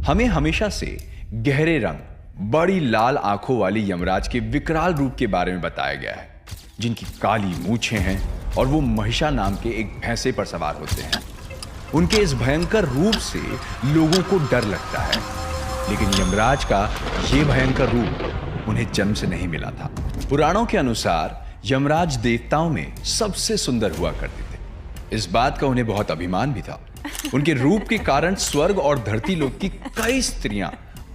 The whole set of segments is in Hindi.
हमें हमेशा से गहरे रंग, बड़ी लाल आंखों वाली यमराज के विकराल रूप के बारे में बताया गया है, जिनकी काली मूछें हैं और वो महिषा नाम के एक भैंसे पर सवार होते हैं। उनके इस भयंकर रूप से लोगों को डर लगता है, लेकिन यमराज का ये भयंकर रूप उन्हें जन्म से नहीं मिला था। पुराणों के अनुसार यमराज देवताओं में सबसे सुंदर हुआ करते थे। इस बात का उन्हें बहुत अभिमान भी था। उनके रूप के कारण स्वर्ग और धरती लोक की कई स्त्रियां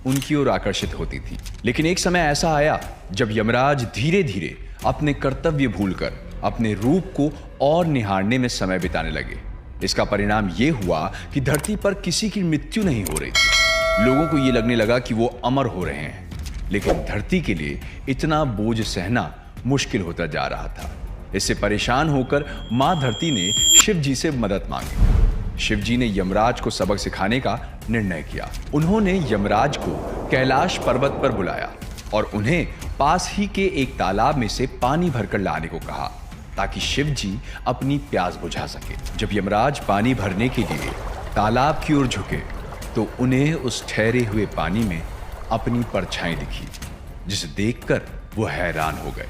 उनकी ओर आकर्षित होती थी। लेकिन एक समय ऐसा आया जब यमराज धीरे धीरे अपने कर्तव्य भूलकर अपने रूप को और निहारने में समय बिताने लगे। इसका परिणाम यह हुआ कि धरती पर किसी की मृत्यु नहीं हो रही थी। लोगों को यह लगने लगा कि वो अमर हो रहे हैं, लेकिन धरती के लिए इतना बोझ सहना मुश्किल होता जा रहा था। इससे परेशान होकर मां धरती ने शिव जी से मदद मांगी। शिव जी ने यमराज को सबक सिखाने का निर्णय किया। उन्होंने यमराज को कैलाश पर्वत पर बुलाया और उन्हें पास ही के एक तालाब में से पानी भरकर लाने को कहा, ताकि शिव जी अपनी प्यास बुझा सके। जब यमराज पानी भरने के लिए तालाब की ओर झुके तो उन्हें उस ठहरे हुए पानी में अपनी परछाई दिखी, जिसे देखकर वो हैरान हो गए।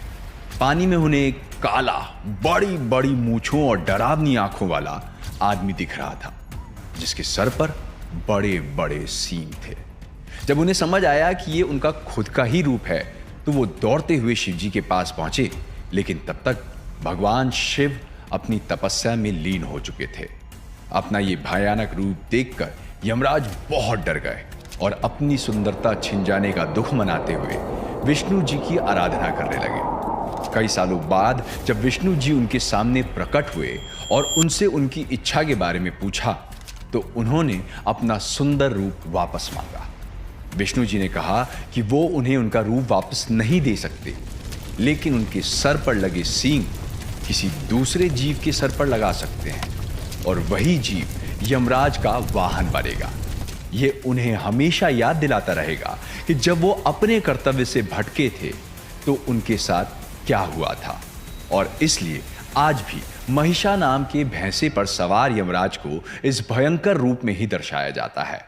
पानी में उन्हें एक काला, बड़ी बड़ी मूंछों और डरावनी आंखों वाला आदमी दिख रहा था, जिसके सर पर बड़े बड़े सींग थे। जब उन्हें समझ आया कि ये उनका खुद का ही रूप है तो वो दौड़ते हुए शिव जी के पास पहुंचे, लेकिन तब तक भगवान शिव अपनी तपस्या में लीन हो चुके थे। अपना ये भयानक रूप देखकर यमराज बहुत डर गए और अपनी सुंदरता छिन जाने का दुख मनाते हुए विष्णु जी की आराधना करने लगे। कई सालों बाद जब विष्णु जी उनके सामने प्रकट हुए और उनसे उनकी इच्छा के बारे में पूछा, तो उन्होंने अपना सुंदर रूप वापस मांगा। विष्णु जी ने कहा कि वो उन्हें उनका रूप वापस नहीं दे सकते, लेकिन उनके सर पर लगे सींग किसी दूसरे जीव के सर पर लगा सकते हैं और वही जीव यमराज का वाहन बनेगा। ये उन्हें हमेशा याद दिलाता रहेगा कि जब वो अपने कर्तव्य से भटके थे तो उनके साथ क्या हुआ था। और इसलिए आज भी महिषा नाम के भैंसे पर सवार यमराज को इस भयंकर रूप में ही दर्शाया जाता है।